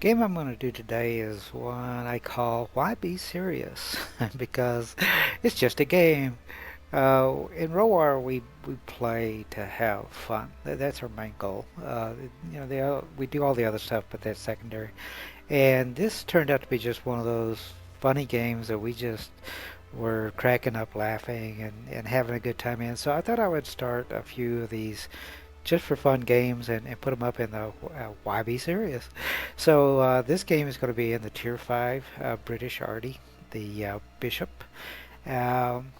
Game I'm going to do today is one I call Why Be Serious? Because it's just a game. In ROAR, we play to have fun. That's our main goal. We do all the other stuff, but that's secondary. And this turned out to be just one of those funny games that we just were cracking up laughing and having a good time in. So I thought I would start a few of these just for fun games and put them up in the Why Be Serious. So this game is going to be in the Tier 5 British Arty, the Bishop. Um,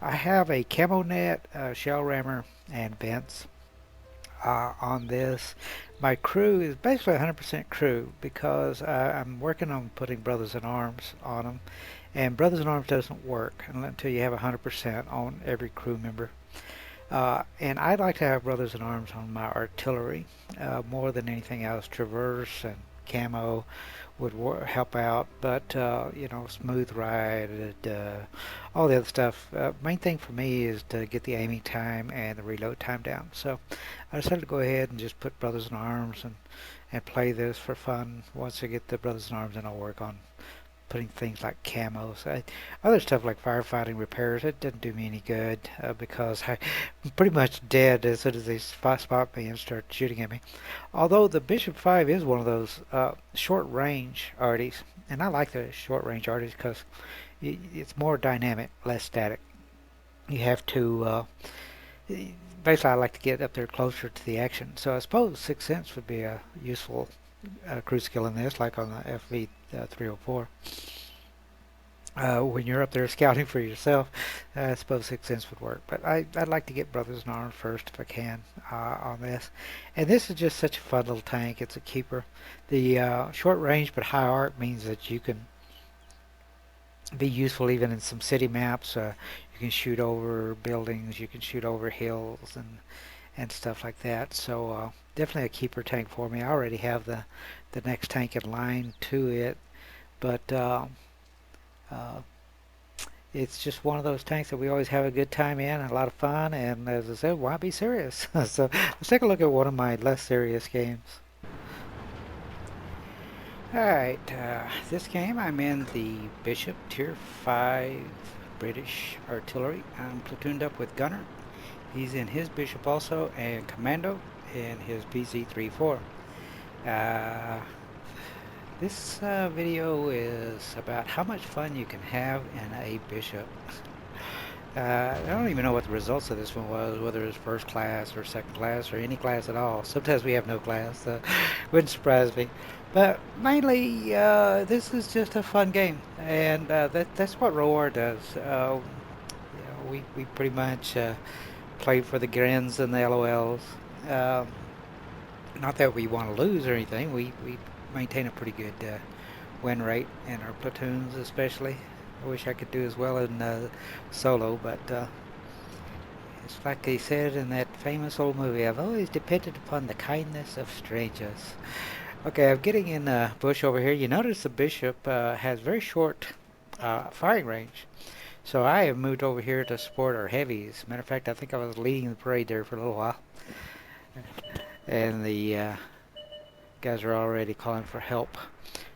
I have a camo net, shell rammer, and vents on this. My crew is basically 100% crew because I'm working on putting Brothers in Arms on them. And Brothers in Arms doesn't work until you have 100% on every crew member. And I like to have Brothers in Arms on my artillery more than anything else. Traverse and camo would help out, but smooth ride, all the other stuff. Main thing for me is to get the aiming time and the reload time down. So I decided to go ahead and just put Brothers in Arms and play this for fun. Once I get the Brothers in Arms, then I'll work on putting things like camos. Other stuff like firefighting repairs, it doesn't do me any good because I'm pretty much dead as soon as they spot me and start shooting at me. Although the Bishop 5 is one of those short range arties, and I like the short range arties because it's more dynamic, less static. You have to basically I like to get up there closer to the action. So I suppose Sixth Sense would be a useful crew skill in this, like on the FV 304. When you're up there scouting for yourself, I suppose Sixth Sense would work. But I'd like to get Brothers in Arms first if I can on this. And this is just such a fun little tank. It's a keeper. The short range but high arc means that you can be useful even in some city maps. You can shoot over buildings, you can shoot over hills and stuff like that. So definitely a keeper tank for me. I already have the next tank in line to it, but uh, it's just one of those tanks that we always have a good time in, a lot of fun, and as I said, why be serious? So let's take a look at one of my less serious games. Alright, this game I'm in the Bishop Tier 5 British Artillery. I'm platooned up with Gunner. He's in his Bishop also, and Commando in his BZ-34. Uh, this video is about how much fun you can have in a Bishop. I don't even know what the results of this one was, whether it was first class or second class or any class at all. Sometimes we have no class, so wouldn't surprise me. But mainly, this is just a fun game, and that's what ROAR does. We pretty much play for the grins and the LOLs. Um, Not that we want to lose or anything. We maintain a pretty good win rate in our platoons, especially. I wish I could do as well in solo, but it's like they said in that famous old movie, I've always depended upon the kindness of strangers. Okay, I'm getting in the bush over here. You notice the bishop has very short firing range. So I have moved over here to support our heavies. Matter of fact, I think I was leading the parade there for a little while. And the guys are already calling for help.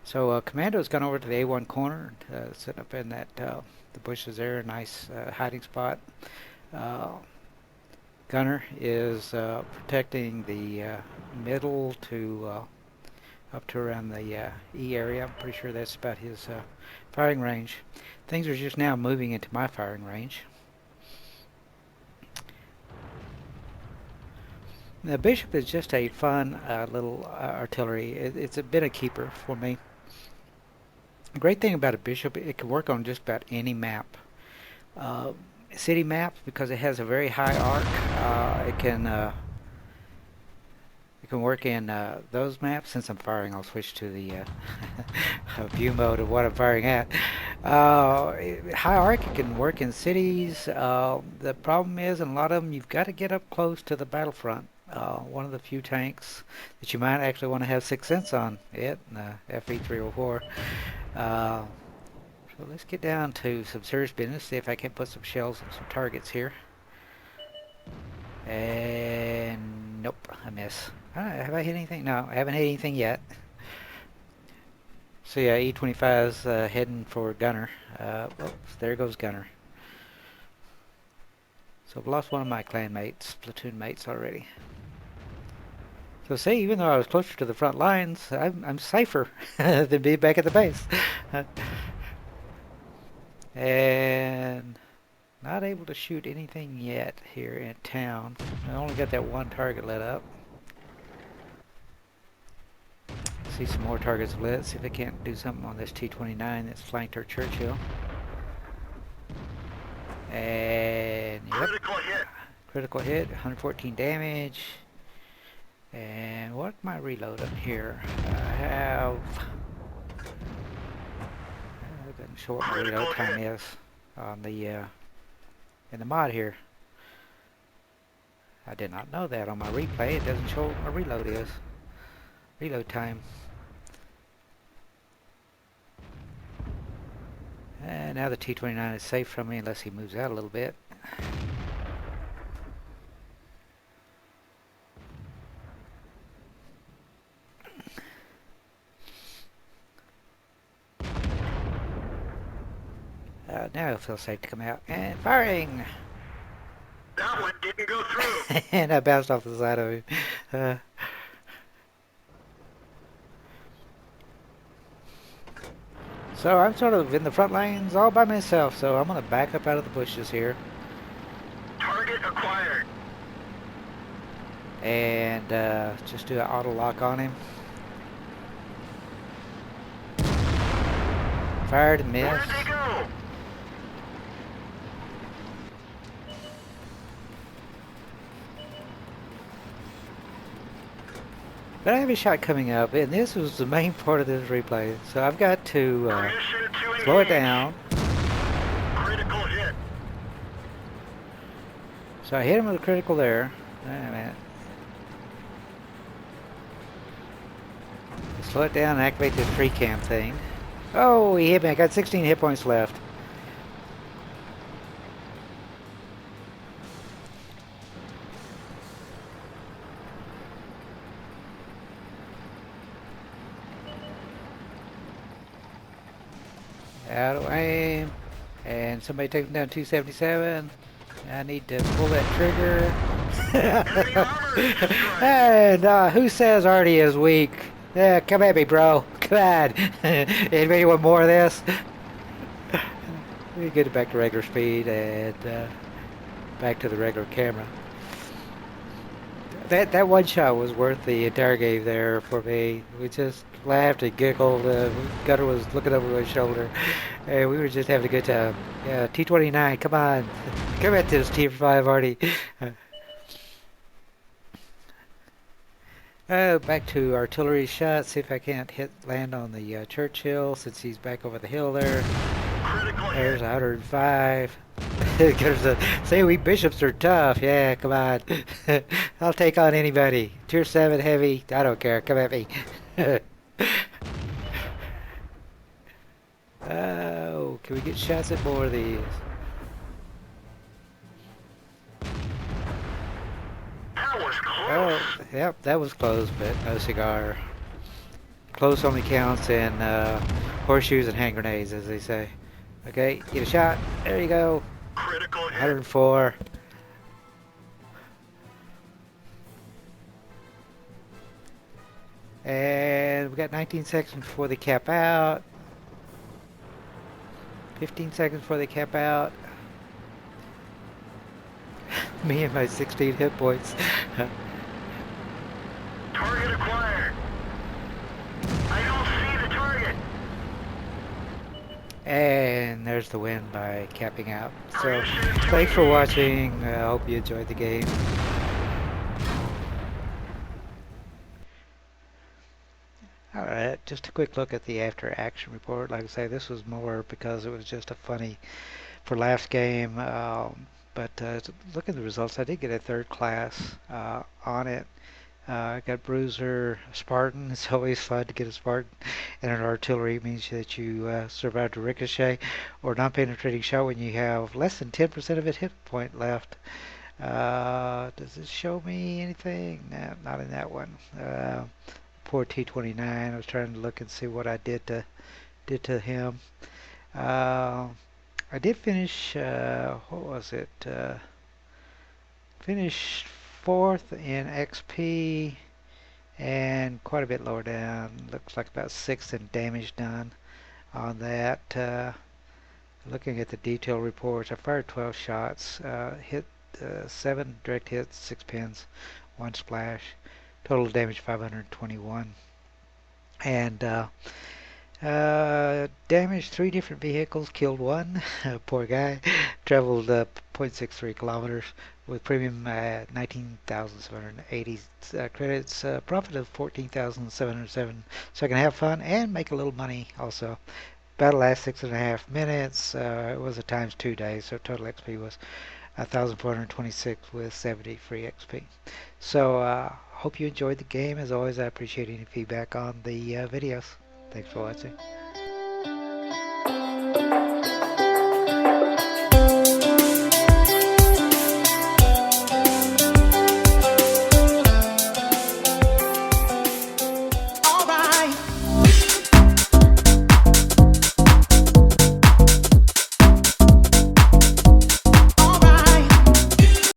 So Commando's gone over to the A1 corner, sitting up in that the bushes there, a nice hiding spot. Uh, Gunner is protecting the middle to up to around the E area. I'm pretty sure that's about his firing range. Things are just now moving into my firing range. The Bishop is just a fun little artillery. It's been a keeper for me. The great thing about a Bishop, it can work on just about any map. Uh, City maps, because it has a very high arc, it can work in those maps. Since I'm firing, I'll switch to the view mode of what I'm firing at. High arc, it can work in cities. The problem is, in a lot of them, you've got to get up close to the battlefront. One of the few tanks that you might actually want to have Sixth Sense on it, FE304. So let's get down to some serious business, see if I can put some shells on some targets here. And nope, I miss. Have I hit anything? No, I haven't hit anything yet. So yeah, E25 is heading for Gunner. Oops, there goes Gunner. So I've lost one of my clan mates, platoon mates already. So see, even though I was closer to the front lines, I'm safer than being back at the base. And not able to shoot anything yet here in town. I only got that one target lit up. See some more targets lit. See if I can't do something on this T-29 that's flanked our Churchill. And yep, critical hit, 114 damage. And what my reload up here? I have. It doesn't show what my reload time is on the in the mod here. I did not know that on my replay. It doesn't show what my reload is. Reload time. And now the T-29 is safe from me unless he moves out a little bit. Now he'll feel safe to come out. And firing! That one didn't go through. And I bounced off the side of him. So I'm sort of in the front lanes all by myself, so I'm going to back up out of the bushes here. Target acquired. And just do an auto lock on him. Fired and missed. Where'd they go? But I have a shot coming up, and this was the main part of this replay. So I've got to slow it down. Critical hit. So I hit him with a critical there. Wait a minute. Slow it down and activate this free cam thing. Oh, he hit me. I got 16 hit points left. Out of aim. And somebody take him down 277. I need to pull that trigger. And who says Arty is weak? Yeah, come at me, bro. Come on. Anybody want more of this? We get it back to regular speed and back to the regular camera. That one shot was worth the entire game there for me. We just laughed and giggled. Gunner was looking over my shoulder, and we were just having a good time. Yeah, T-29, come on, come at this T-5 Arty. Back to artillery shots. See if I can't land on the Churchill since he's back over the hill there. There's 105. Say we bishops are tough. Yeah, come on. I'll take on anybody. Tier 7 heavy. I don't care. Come at me. Oh, can we get shots at more of these? That was close. Oh, yep, that was close, but no cigar. Close only counts in horseshoes and hand grenades, as they say. Okay, get a shot. There you go. Critical hit. 104. And we got 19 seconds before they cap out. 15 seconds before they cap out. Me and my 16 hit points. Target acquired. I don't see the target. And there's the win by capping out. So thanks for watching. I hope you enjoyed the game. Alright, just a quick look at the after action report. Like I say, this was more because it was just a funny for laughs game. But look at the results. I did get a third class on it. I got Bruiser, Spartan. It's always fun to get a Spartan. And an artillery means that you survived a ricochet or non-penetrating shot when you have less than 10% of its hit point left. Does this show me anything? No, not in that one. poor T-29. I was trying to look and see what I did to him. Uh, I did finish. What was it? Finished fourth in XP and quite a bit lower down. Looks like about sixth in damage done on that. Looking at the detail reports, I fired 12 shots, hit 7 direct hits, 6 pins, 1 splash. Total damage 521. And damaged 3 different vehicles, killed 1. Poor guy. Traveled 0.63 kilometers with premium 19,780 credits. Profit of 14,707. So I can have fun and make a little money also. Battle lasted 6.5 minutes. It was a times 2 days, so total XP was 1,426 with 70 free XP. So hope you enjoyed the game. As always, I appreciate any feedback on the videos. Thanks for watching.